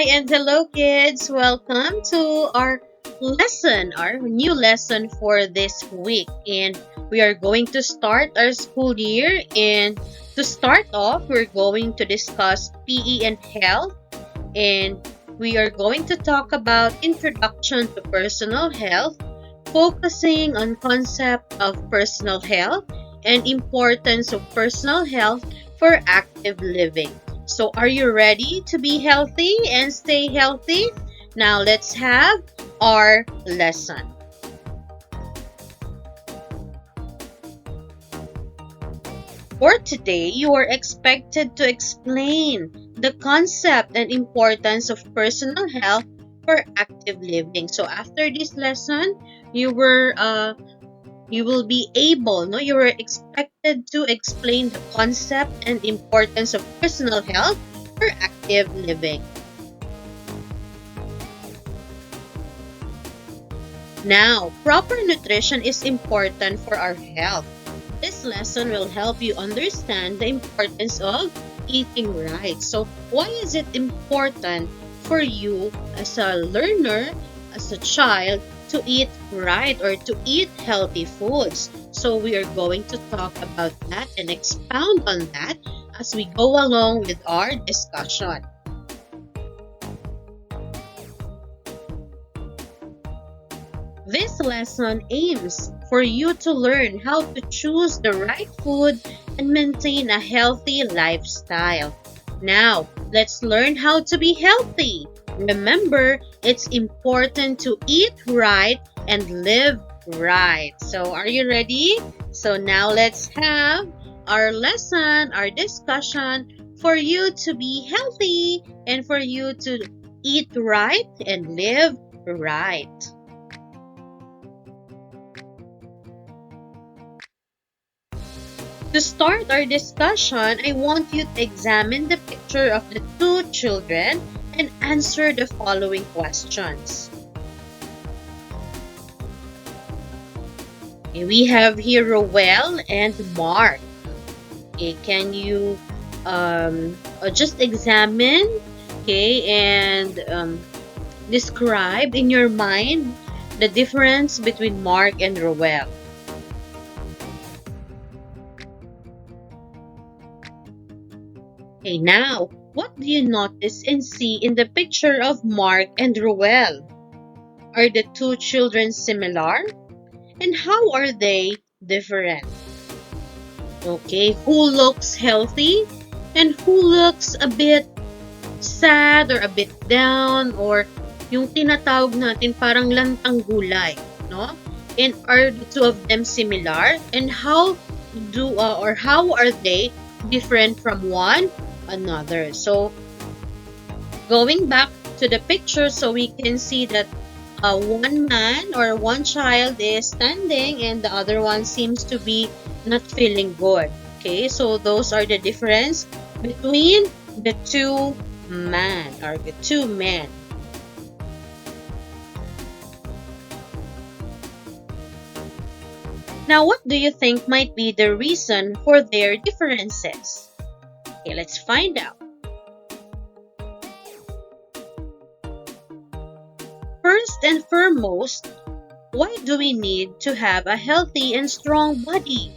and hello, kids. Welcome to our lesson, our new lesson for this week. And we are going to start our school year. And to start off, we're going to discuss PE and health. And we are going to talk about introduction to personal health, focusing on concept of personal health and importance of personal health for active living. So are you ready to be healthy and stay healthy? Now let's have our lesson. For today, you are expected to explain the concept and importance of personal health for active living. So after this lesson, you will be able, no, you are expected to explain the concept and importance of personal health for active living. Now, proper nutrition is important for our health. This lesson will help you understand the importance of eating right. So, why is it important for you as a learner, as a child, to eat right or to eat healthy foods? So, we are going to talk about that and expound on that as we go along with our discussion. This lesson aims for you to learn how to choose the right food and maintain a healthy lifestyle. Now, let's learn how to be healthy. Remember, it's important to eat right and live right. So, are you ready? So, now let's have our lesson, our discussion for you to be healthy and for you to eat right and live right. To start our discussion, I want you to examine the picture of the two children and answer the following questions. Okay, we have here Roel and Mark. Okay, can you just examine, okay, and describe in your mind the difference between Mark and Roel? Okay, now, what do you notice and see in the picture of Mark and Roel? Are the two children similar? And how are they different? Okay, who looks healthy and who looks a bit sad or a bit down or yung tinatawag natin parang lantang gulay, no? And are the two of them similar? And how are they different from one another? So going back to the picture, so we can see that one man or one child is standing and the other one seems to be not feeling good. Okay, so those are the difference between the two men. Now, what do you think might be the reason for their differences? Okay, let's find out. First and foremost, why do we need to have a healthy and strong body?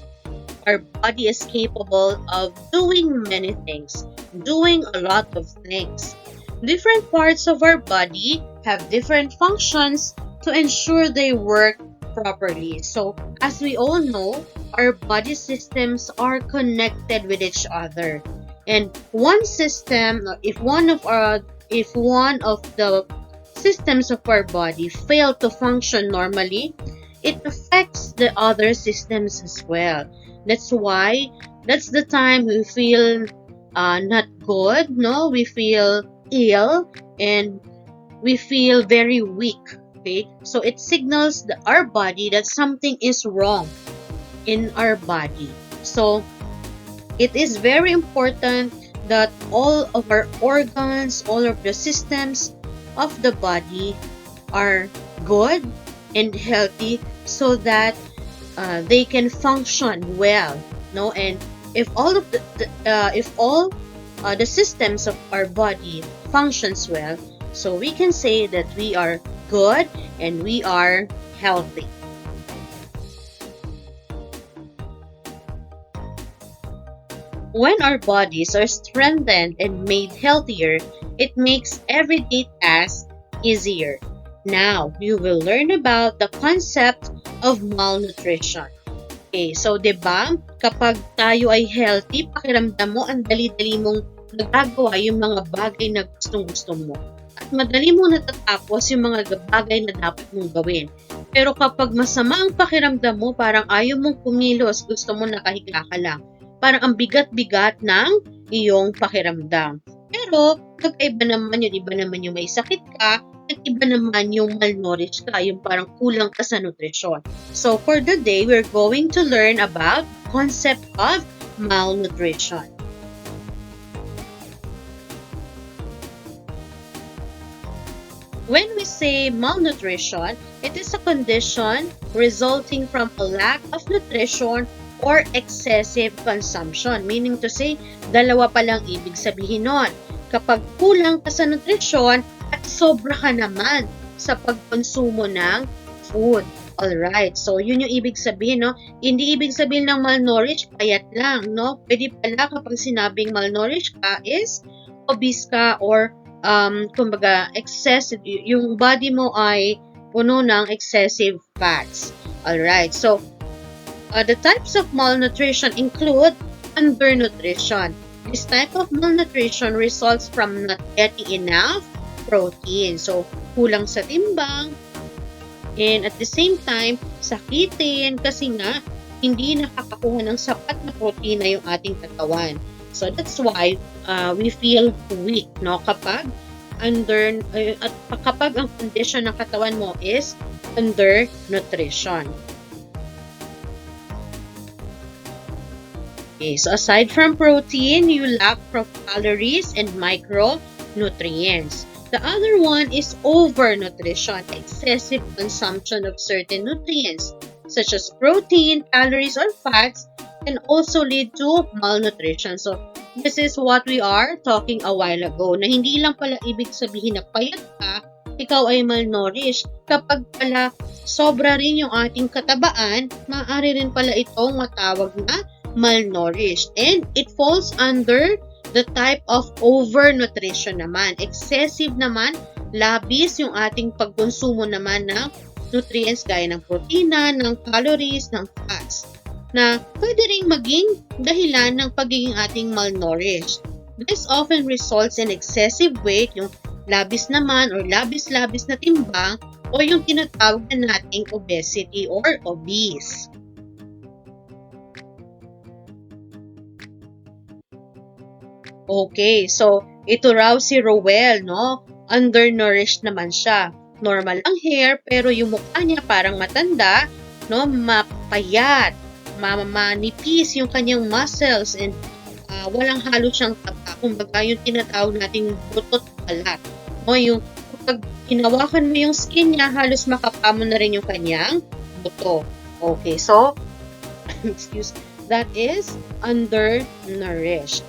Our body is capable of doing many things, doing a lot of things. Different parts of our body have different functions to ensure they work properly. So, as we all know, our body systems are connected with each other. And one system, if one of the systems of our body fail to function normally, it affects the other systems as well. That's the time we feel not good, no? We feel ill and we feel very weak, okay? So it signals our body that something is wrong in our body. So it is very important that all of our organs, all of the systems of the body are good and healthy so that they can function well, no? And if all the systems of our body functions well, So we can say that we are good and we are healthy. When our bodies are strengthened and made healthier, it makes everyday tasks easier. Now, you will learn about the concept of malnutrition. Okay, so 'di ba, kapag tayo ay healthy, pakiramdam mo ang dali-dali mong nagagawa yung mga bagay na gustong-gusto mo. At madali mo natatapos yung mga bagay na dapat mong gawin. Pero kapag masama ang pakiramdam mo, parang ayaw mong kumilos, gusto mo nakahiga ka lang. Parang ang bigat-bigat ng iyong pakiramdam. Pero, kakaiba naman yun, iba naman yung may sakit ka, at iba naman yung malnourished ka, yung parang kulang ka sa nutrisyon. So, for the day, we're going to learn about concept of malnutrition. When we say malnutrition, it is a condition resulting from a lack of nutrition or excessive consumption. Meaning to say, dalawa pa lang ibig sabihin nun. Kapag kulang ka sa nutrisyon at sobra ka naman sa pagkonsumo ng food. Alright, so yun yung ibig sabihin, no? Hindi ibig sabihin ng malnourished, payat lang, no? Pwede pala kapag sinabing malnourished ka is obese ka or kumbaga excessive, yung body mo ay puno ng excessive fats. Alright, so the types of malnutrition include undernutrition. This type of malnutrition results from not getting enough protein. So, kulang sa timbang, and at the same time, sakitin kasi nga hindi nakakakuha ng sapat na protina yung ating katawan. So, that's why we feel weak, no? Kapag kapag ang condition ng katawan mo is undernutrition. Okay, so aside from protein, you lack calories and micronutrients. The other one is overnutrition, excessive consumption of certain nutrients, such as protein, calories, or fats, can also lead to malnutrition. So, this is what we are talking a while ago, na hindi lang pala ibig sabihin na payat ka, ikaw ay malnourished. Kapag pala sobra rin yung ating katabaan, maaari rin pala itong matawag na malnourished, and it falls under the type of overnutrition naman. Excessive naman, labis yung ating pagkonsumo naman ng nutrients gaya ng protina, ng calories, ng fats, na pwede ring maging dahilan ng pagiging ating malnourished. This often results in excessive weight, yung labis naman or labis-labis na timbang, o yung tinatawag na nating obesity or obese. Okay, so ito raw si Rowell, no? Undernourished naman siya. Normal ang hair, pero yung mukha niya parang matanda, no? Mapayat, manipis yung kanyang muscles, and walang halo siyang taba. Kumbaga, yung tinatawag nating butot balat. No? Yung kapag hinawakan mo yung skin niya, halos makapamo na rin yung kanyang buto. Okay, so, excuse, that is undernourished.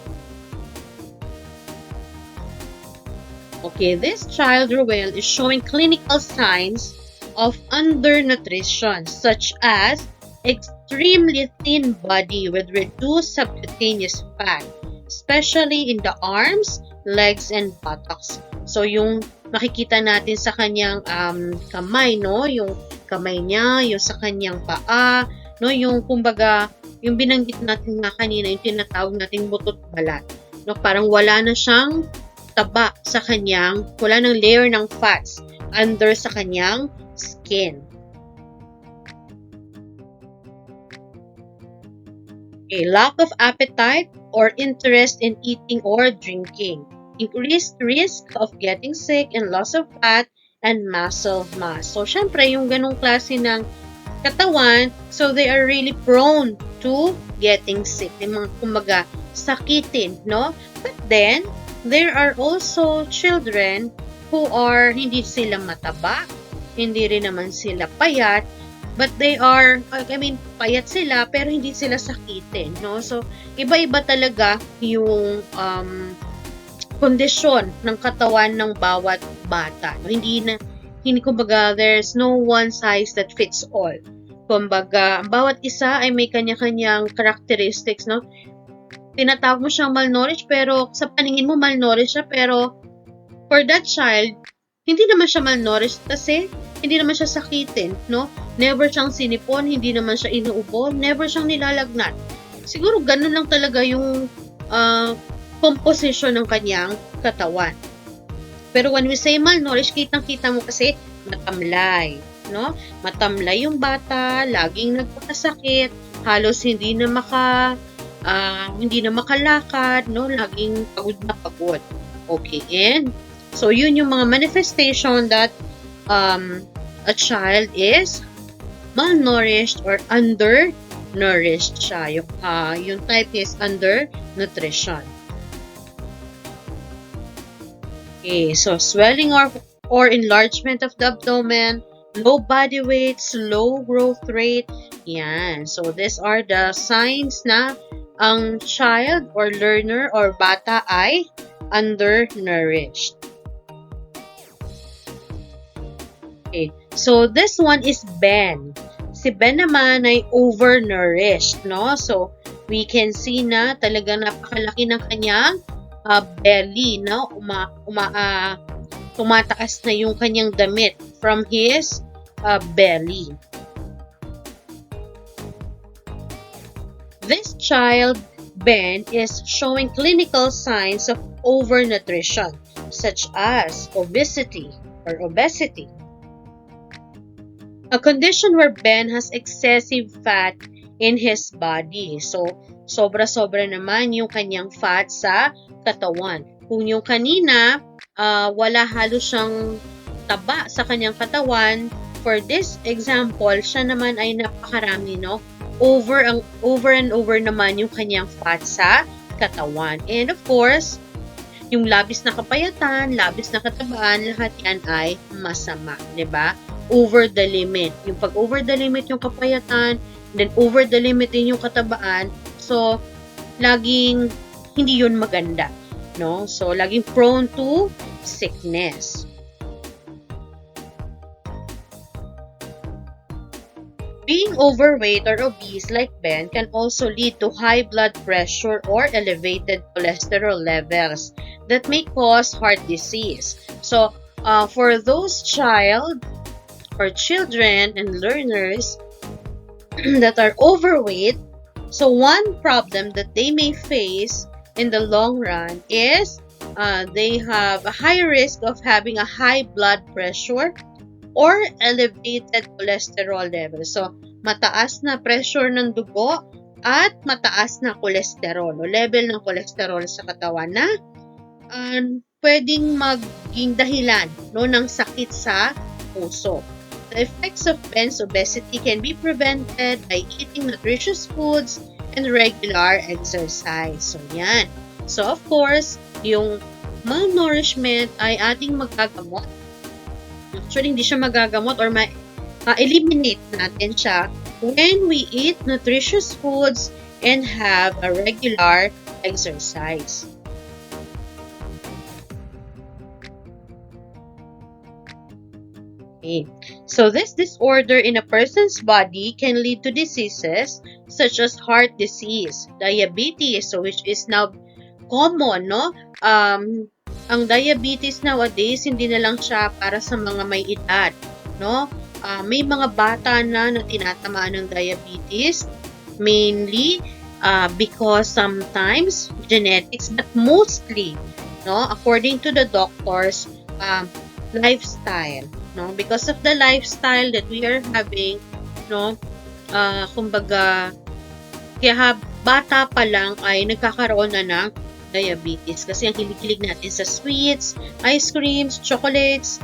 Okay, this child, Rowell, is showing clinical signs of undernutrition, such as extremely thin body with reduced subcutaneous fat, especially in the arms, legs, and buttocks. So, yung makikita natin sa kanyang kamay, no? Yung kamay niya, yung sa kanyang paa, no? Yung, kumbaga, yung binanggit natin nga kanina, yung tinatawag nating butot balat. No? Parang wala na siyang taba sa kanyang, wala ng layer ng fats under sa kanyang skin. Okay, lack of appetite or interest in eating or drinking. Increased risk of getting sick and loss of fat and muscle mass. So, syempre, yung ganong klase ng katawan, so they are really prone to getting sick. Yung mga, kumbaga, sakitin, no? But then, there are also children who are, hindi sila mataba, hindi rin naman sila payat, but they are, payat sila, pero hindi sila sakitin, no? So, iba-iba talaga yung kondisyon ng katawan ng bawat bata. Hindi kumbaga, there's no one size that fits all. Kumbaga, ang bawat isa ay may kanya-kanyang characteristics, no? Tinatawag mo siyang malnourished, pero sa paningin mo malnourished siya, pero for that child, hindi naman siya malnourished kasi hindi naman siya sakitin, no? Never siyang sinipon, hindi naman siya inuubo, never siyang nilalagnat. Siguro ganun lang talaga yung composition ng kanyang katawan. Pero when we say malnourished, kitang-kita mo kasi matamlay, no? Matamlay yung bata, laging nagkakasakit, halos hindi na makalakad, no? Laging pagod na pagod. Okay, and so yun yung mga manifestation that a child is malnourished or undernourished siya. Yung type is undernutrition. Okay, so swelling or enlargement of the abdomen, low body weight, slow growth rate. Yan. So these are the signs na ang child or learner or bata ay undernourished. Okay. So this one is Ben. Si Ben naman ay overnourished, no? So we can see na talagang napakalaki ng kanyang belly, no? Tumataas na yung kanyang damit from his belly. This child, Ben, is showing clinical signs of overnutrition, such as obesity. A condition where Ben has excessive fat in his body. So, sobra-sobra naman yung kanyang fat sa katawan. Kung yung kanina, wala halos siyang taba sa kanyang katawan, for this example, siya naman ay napakarami, no? Over and over naman yung kanyang fat sa katawan. And of course, yung labis na kapayatan, labis na katabaan, lahat yan ay masama, 'di ba? Over the limit. Yung pag over the limit yung kapayatan, then over the limit din yung katabaan, so laging hindi yun maganda, no? So laging prone to sickness. Being overweight or obese like Ben can also lead to high blood pressure or elevated cholesterol levels that may cause heart disease. So, for those children and learners that are overweight, so one problem that they may face in the long run is they have a high risk of having a high blood pressure or elevated cholesterol level. So, mataas na pressure ng dugo at mataas na cholesterol o level ng cholesterol sa katawan na pwedeng maging dahilan, no, ng sakit sa puso. The effects of Ben's obesity can be prevented by eating nutritious foods and regular exercise. So, yan. So, of course, yung malnourishment ay ating magagamot. Actually, hindi siya magagamot or eliminate natin siya when we eat nutritious foods and have a regular exercise. Okay. So this disorder in a person's body can lead to diseases such as heart disease, diabetes, so which is now common, no? Ang diabetes nowadays, hindi na lang siya para sa mga may edad, no? May mga bata na tinatamaan ng diabetes, mainly because sometimes genetics, but mostly, no, according to the doctors, lifestyle, no? Because of the lifestyle that we are having, no, kumbaga, kaya bata pa lang ay nagkakaroon na ng diabetes kasi ang hilig-hilig natin sa sweets, ice creams, chocolates,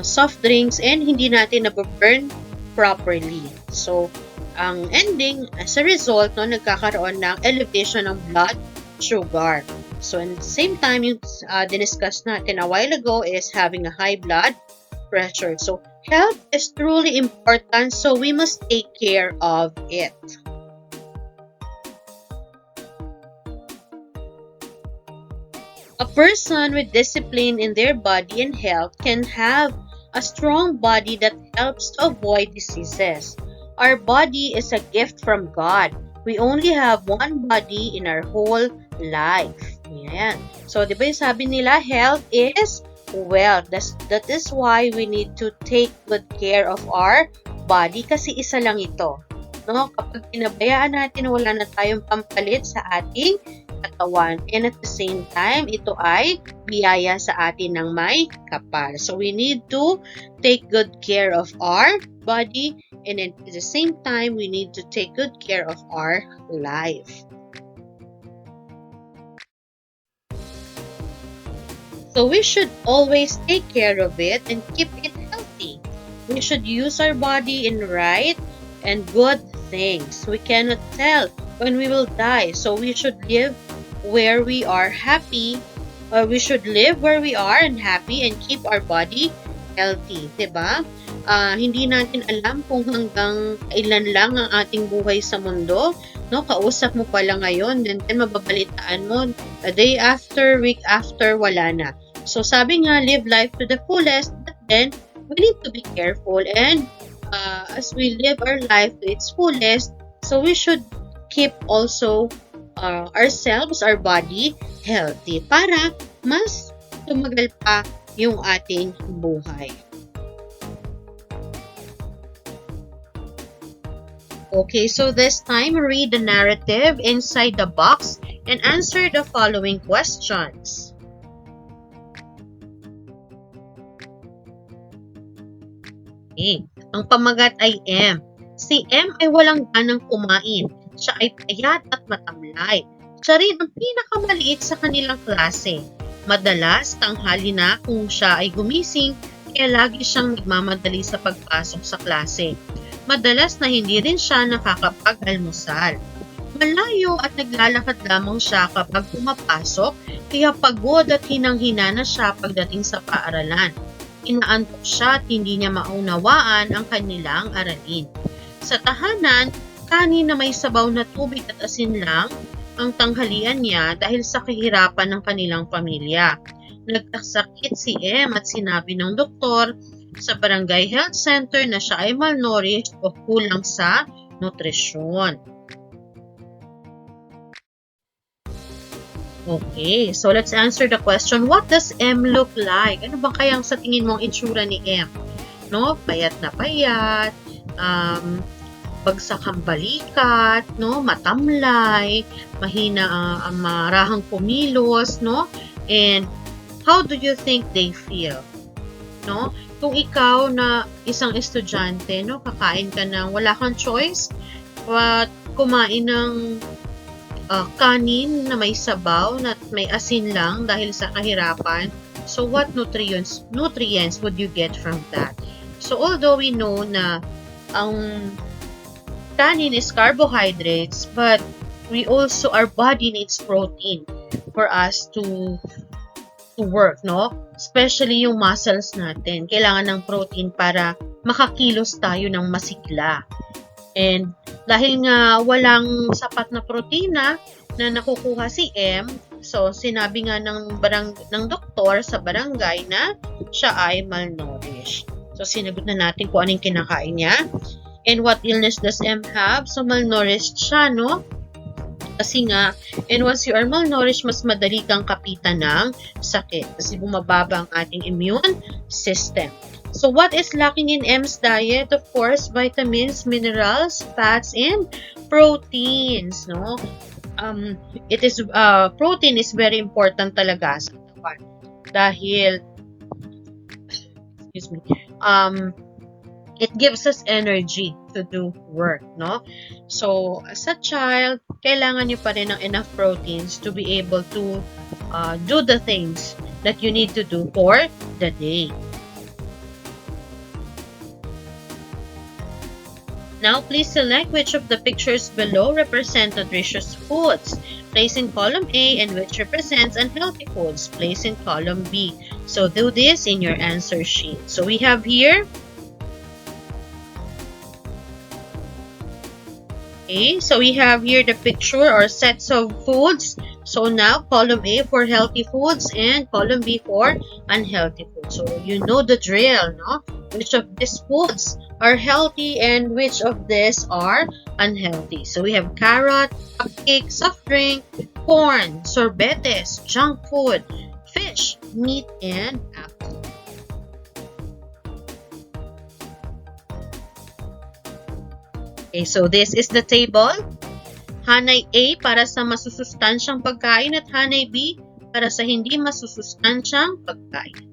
soft drinks, and hindi natin na-burn properly. So, ang ending, as a result, no, nagkakaroon ng elevation ng blood sugar. So, at the same time, yung diniscuss natin a while ago is having a high blood pressure. So, health is truly important, so we must take care of it. A person with discipline in their body and health can have a strong body that helps to avoid diseases. Our body is a gift from God. We only have one body in our whole life. Yan. So, di ba yung sabi nila, health is wealth. That is why we need to take good care of our body kasi isa lang ito. No? Kapag pinabayaan natin, wala na tayong pampalit sa ating katawan. And at the same time, ito ay biyaya sa atin ng may kapal. So, we need to take good care of our body, and at the same time, we need to take good care of our life. So, we should always take care of it and keep it healthy. We should use our body in right and good things. We cannot tell when we will die. So, we should live where we are happy. We should live where we are and happy and keep our body healthy. Diba? Hindi natin alam kung hanggang ilan lang ang ating buhay sa mundo. No, kausap mo pala ngayon, then mababalitaan mo, a day after, week after, wala na. So, sabi nga, live life to the fullest, but then, we need to be careful, and as we live our life to its fullest, so we should keep also ourselves, our body, healthy, para mas tumagal pa yung ating buhay. Okay, so this time, read the narrative inside the box and answer the following questions. Okay, ang pamagat ay M. Si M ay walang ganang kumain. Siya ay payat at matamlay. Siya rin ang pinakamaliit sa kanilang klase. Madalas, tanghali na kung siya ay gumising, kaya lagi siyang nagmamadali sa pagpasok sa klase. Madalas na hindi rin siya nakakapag-almusal. Malayo at naglalakad lamang siya kapag pumapasok, kaya pagod at hinang-hina na siya pagdating sa paaralan. Inaantok siya at hindi niya maunawaan ang kanilang aralin. Sa tahanan, kanin na may sabaw na tubig at asin lang ang tanghalian niya dahil sa kahirapan ng kanilang pamilya. Nagkasakit si M at sinabi ng doktor sa Barangay Health Center na siya ay malnourished o kulang sa nutrisyon. Okay, so let's answer the question, what does M look like? Ano ba kayang sa tingin mong itsura ni M? No, payat na payat, bagsak ang balikat, no, matamlay, mahina marahang kumilos, no? And how do you think they feel? No? Kung ikaw na isang estudyante, no, kakain ka ng wala kang choice, kumain ng kanin na may sabaw na may asin lang dahil sa kahirapan. So what nutrients would you get from that? So although we know na ang kanin is carbohydrates, but our body needs protein for us to work, no? Especially yung muscles natin. Kailangan ng protein para makakilos tayo ng masigla. And dahil nga walang sapat na protina na nakukuha si M, so sinabi nga ng doktor sa barangay na siya ay malnourished. So sinagot na natin kung anong kinakain niya. And what illness does M have? So malnourished siya, no? Kasi nga, and once you are malnourished, mas madali kang kapitan ng sakit kasi bumababa ang ating immune system. So what is lacking in M's diet? Of course, vitamins, minerals, fats, and proteins, no? Protein is very important talaga sa katawan dahil it gives us energy to do work, no? So, as a child, kailangan nyo pa rin ng enough proteins to be able to do the things that you need to do for the day. Now, please select which of the pictures below represent nutritious foods. Place in column A and which represents unhealthy foods. Place in column B. So, do this in your answer sheet. So, we have here okay, so we have here the picture or sets of foods. So now, column A for healthy foods and column B for unhealthy foods. So you know the drill, no? Which of these foods are healthy and which of these are unhealthy. So we have carrot, cupcake, soft drink, corn, sorbetes, junk food, fish, meat, and apple. Okay, so this is the table. Hanay A para sa masusustansyang pagkain at hanay B para sa hindi masusustansyang pagkain.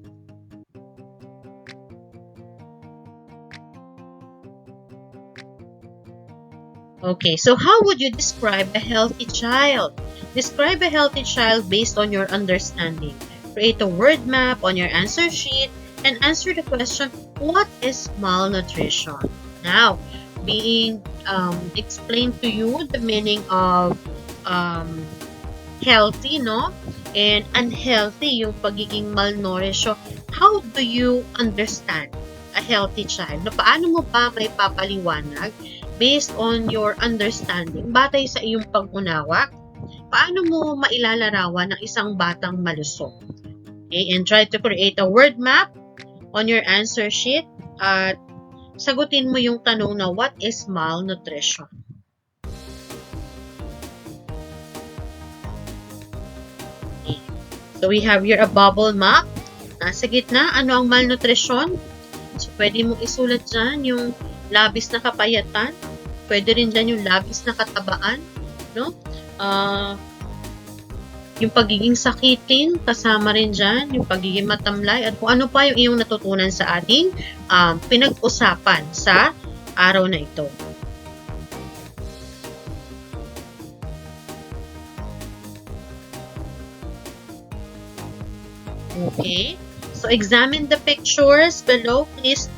Okay, so how would you describe a healthy child? Describe a healthy child based on your understanding. Create a word map on your answer sheet and answer the question, what is malnutrition? Now, being explained to you the meaning of healthy, no? And unhealthy, yung pagiging malnourished. So, how do you understand a healthy child? No, paano mo ba may papaliwanag based on your understanding, batay sa iyong pag-unawa? Paano mo mailalarawan ng isang batang malusog? Okay, and try to create a word map on your answer sheet at sagutin mo yung tanong na what is malnutrition? Okay. So we have here a bubble map. Nasa gitna, ano ang malnutrition? So pwede mong isulat dyan yung labis na kapayatan. Pwede rin dyan yung labis na katabaan. No? Yung pagiging sakitin, kasama rin dyan, yung pagiging matamlay, at kung ano pa yung iyong natutunan sa ating pinag-usapan sa araw na ito. Okay, so examine the pictures below. Please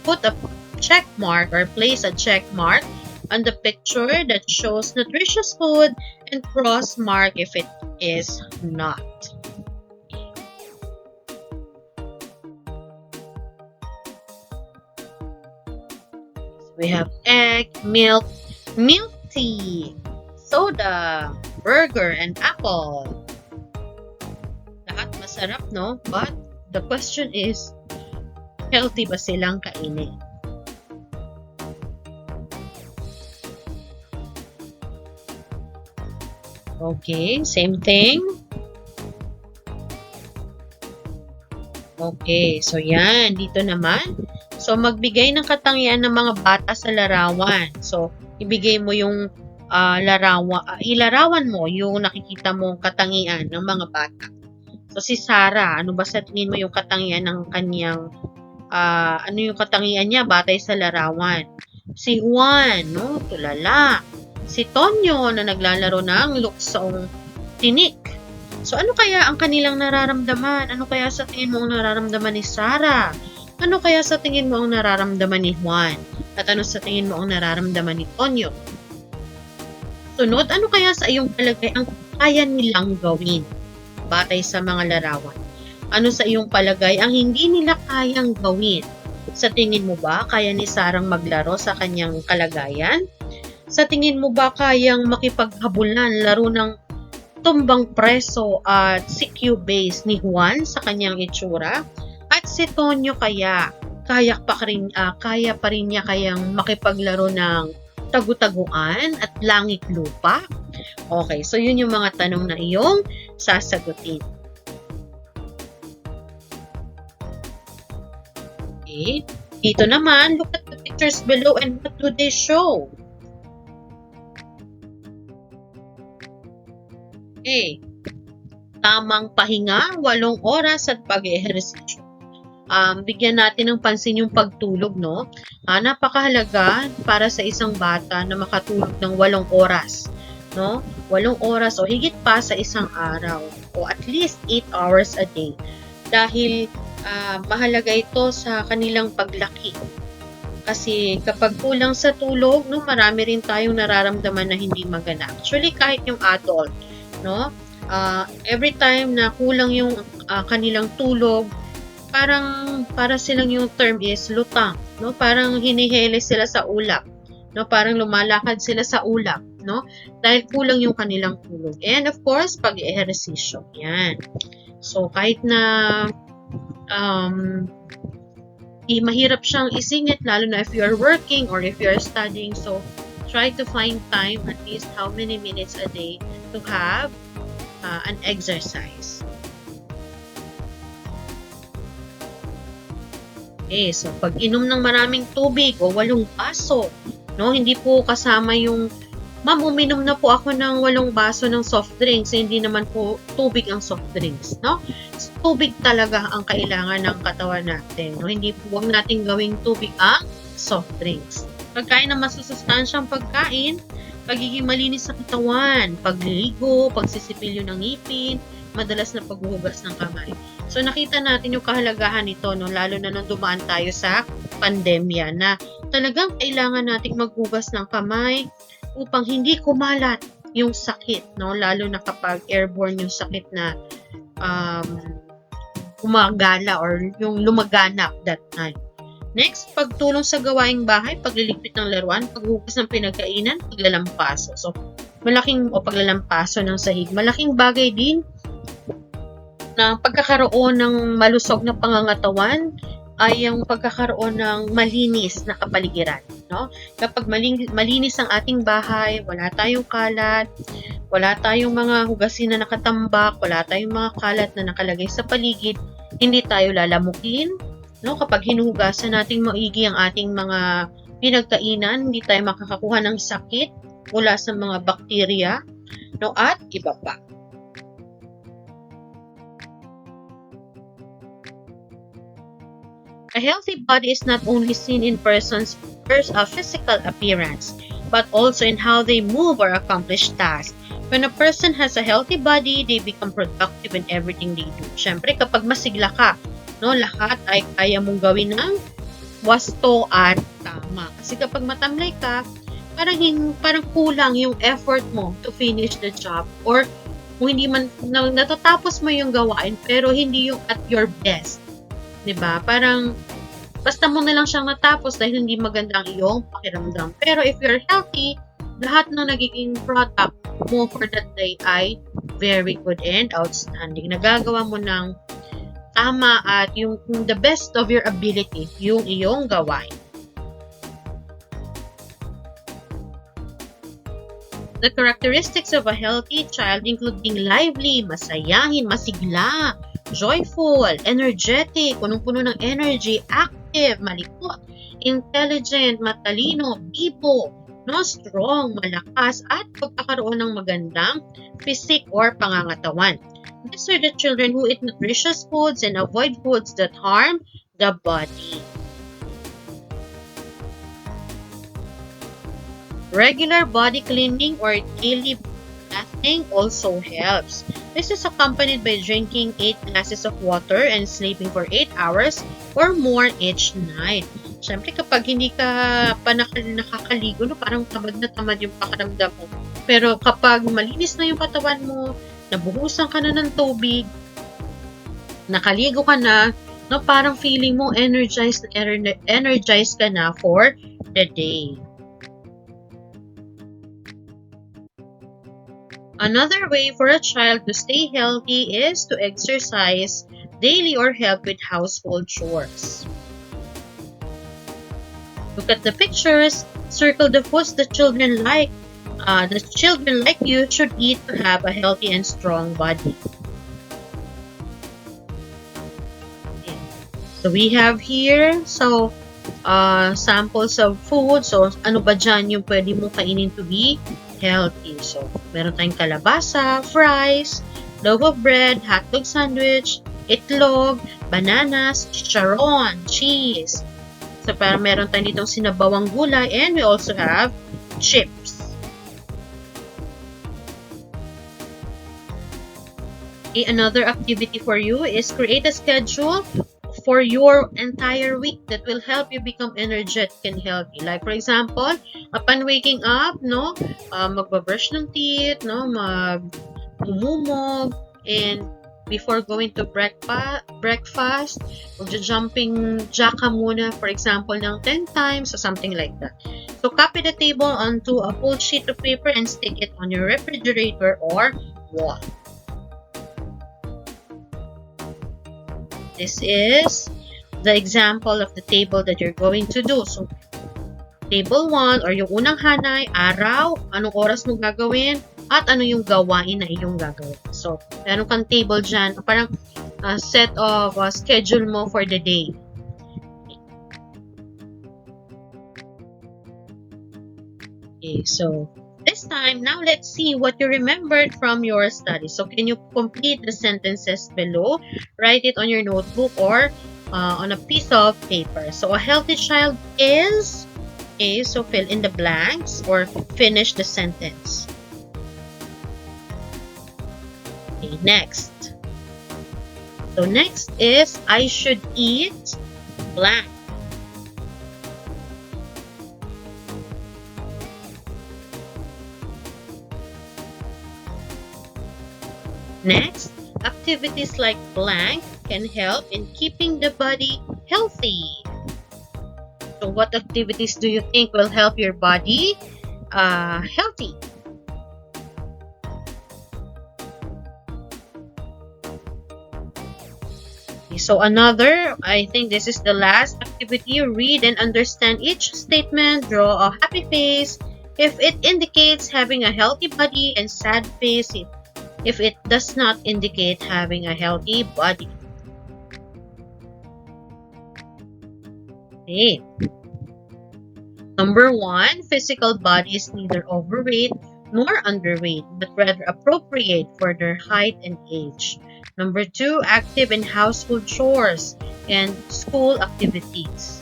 put a check mark or place a check mark on the picture that shows nutritious food and cross mark if it is not. So we have egg, milk tea, soda, burger, and apple. Lahat masarap, no? But the question is, healthy ba silang kainin? Okay, same thing. Okay, so yan, dito naman. So, magbigay ng katangian ng mga bata sa larawan. So, ibigay mo yung ilarawan mo yung nakikita mong katangian ng mga bata. So, si Sarah, ano ba sa tingin mo yung katangian ng kanyang, ano yung katangian niya batay sa larawan? Si Juan, no? Tulala. Si Tonyo na naglalaro ng luksong tinik. So, ano kaya ang kanilang nararamdaman? Ano kaya sa tingin mo ang nararamdaman ni Sarah? Ano kaya sa tingin mo ang nararamdaman ni Juan? At ano sa tingin mo ang nararamdaman ni Tonyo? Sunod, ano kaya sa iyong palagay ang kaya nilang gawin batay sa mga larawan? Ano sa iyong palagay ang hindi nila kayang gawin? Sa tingin mo ba kaya ni Sarang maglaro sa kanyang kalagayan? Sa tingin mo ba kayang makipaghabulan laro ng tumbang preso at CQ base ni Juan sa kanyang itsura? At si Tonyo kaya pa rin niya kayang makipaglaro ng tagu-taguan at langit lupa? Okay, so yun yung mga tanong na iyong sasagutin. Okay, dito naman, look at the pictures below and what do they show? Okay, tamang pahinga, 8 oras at pag-ehersisyo. Bigyan natin ng pansin yung pagtulog, no? Napakahalaga para sa isang bata na makatulog ng 8 oras, no? 8 oras o higit pa sa isang araw o at least 8 hours a day. Dahil mahalaga ito sa kanilang paglaki. Kasi kapag kulang sa tulog, no, marami rin tayong nararamdaman na hindi maganda. Actually, kahit yung adult, no? Every time na kulang yung kanilang tulog, para silang yung term is lutang, no? Parang hinihele sila sa ulap, no? Parang lumalakad sila sa ulap. no? Dahil kulang yung kanilang tulog. And of course, pag-ehersisyo. Yan. So, kahit na mahirap siyang isingit, lalo na if you're working or if you're studying. So, try to find time, at least how many minutes a day, to have an exercise. Okay, so pag inom ng maraming tubig o 8 baso, no, hindi po kasama yung, ma'am, uminom na po ako ng 8 baso ng soft drinks, hindi naman po tubig ang soft drinks, no? Tubig talaga ang kailangan ng katawan natin, no? Hindi po, huwag natin gawing tubig ang soft drinks. Pagkain ng masusustansyang pagkain, pagiging malinis sa katawan, pagliligo, pagsisipilyo ng ngipin, madalas na paghuhugas ng kamay. So, nakita natin yung kahalagahan nito, no? Lalo na nung dumaan tayo sa pandemya na talagang kailangan nating maghugas ng kamay upang hindi kumalat yung sakit, no? Lalo na kapag airborne yung sakit na gumagala or yung lumaganap that time. Next, pagtulong sa gawaing bahay, pagliligpit ng laruan, paghugas ng pinagkainan, paglalampaso. So, paglalampaso ng sahig. Malaking bagay din na pagkakaroon ng malusog na pangangatawan ay ang pagkakaroon ng malinis na kapaligiran, no? Kapag malinis ang ating bahay, wala tayong kalat, wala tayong mga hugasin na nakatambak, wala tayong mga kalat na nakalagay sa paligid, hindi tayo lalamukin, no? Kapag hinuhugasan nating maigi ang ating mga pinagkainan, hindi tayo makakakuha ng sakit mula sa mga bakterya, no? At iba pa. A healthy body is not only seen in person's physical appearance, but also in how they move or accomplish tasks. When a person has a healthy body, they become productive in everything they do. Siyempre, kapag masigla ka, no, lahat ay kaya mong gawin ng wasto at tama. Kasi kapag matamlay ka, parang kulang yung effort mo to finish the job, or kung hindi man natatapos mo yung gawain pero hindi yung at your best. 'Di ba? Parang basta mo na lang siyang natapos dahil hindi maganda ang iyong pakiramdam. Pero if you're healthy, lahat ng nagiging product mo for that day ay very good and outstanding. Nagagawa mo ng tama at yung the best of your ability yung iyong gawain. The characteristics of a healthy child include being lively, masayahin, masigla, joyful, energetic, punong-puno ng energy, active, malikot, intelligent, matalino, bibo, no, strong, malakas, at pagkakaroon ng magandang physique or pangangatawan. These are the children who eat nutritious foods and avoid foods that harm the body. Regular body cleaning or daily bathing also helps. This is accompanied by drinking 8 glasses of water and sleeping for 8 hours or more each night. Siyempre, kapag hindi ka pa nakakaligo, no, parang tamad na tamad yung pakiramdam mo. Pero kapag malinis na yung katawan mo, nabuhusan ka na ng tubig, nakaligo ka na, no, parang feeling mo energized ka na for the day. Another way for a child to stay healthy is to exercise daily or help with household chores. Look at the pictures. Circle the foods the children like. The children like you should eat to have a healthy and strong body. Okay. So we have here samples of food. So ano ba dyan yung pwede mong kainin to be healthy? So meron tayong kalabasa, fries, loaf of bread, hotdog sandwich, itlog, bananas, chicharon, cheese. So parang meron tayong ditong sinabawang gulay, and we also have chips. Okay, another activity for you is create a schedule for your entire week that will help you become energetic and healthy. Like for example, upon waking up, no, magbabrush ng teeth, no, magmumumog, and before going to breakfast, magja-jumping jack ka muna, for example, ng 10 times or something like that. So copy the table onto a full sheet of paper and stick it on your refrigerator or wall. This is the example of the table that you're going to do. So, table 1 or yung unang hanay, araw, anong oras mo gagawin, at ano yung gawain na iyong gagawin. So, meron kang table dyan, parang set of schedule mo for the day. Okay, so this time, now let's see what you remembered from your study. So, can you complete the sentences below? Write it on your notebook or on a piece of paper. So, a healthy child is... Okay, so fill in the blanks or finish the sentence. Okay, next. So, next is, I should eat blank. Next, activities like blank can help in keeping the body healthy. So what activities do you think will help your body healthy? Okay, so another, I think this is the last activity. Read and understand each statement. Draw a happy face if it indicates having a healthy body, and sad face if it does not indicate having a healthy body. Okay. Number 1, physical body is neither overweight nor underweight, but rather appropriate for their height and age. Number 2, active in household chores and school activities.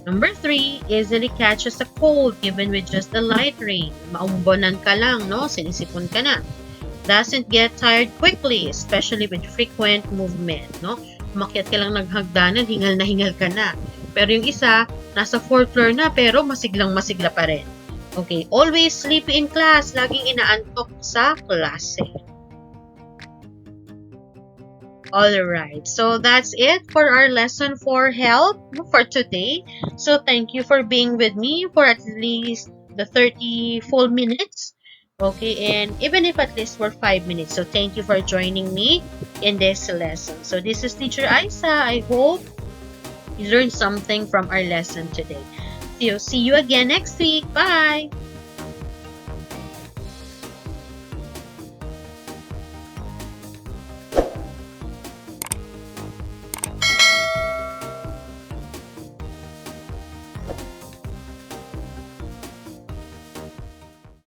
Number 3, easily catches a cold even with just a light rain. Maumbonan ka lang, no? Sinisipon ka na. Doesn't get tired quickly, especially with frequent movement, no? Umakyat ka lang naghagdanan, hingal na hingal ka na. Pero yung isa, nasa 4th floor na pero masiglang masigla pa rin. Okay, always sleepy in class, laging inaantok sa klase. Alright, so that's it for our lesson for health for today. So thank you for being with me for at least the 30 full minutes. Okay, and even if at least for 5 minutes. So thank you for joining me in this lesson. So this is Teacher Isa. I hope you learned something from our lesson today. See you again next week. Bye!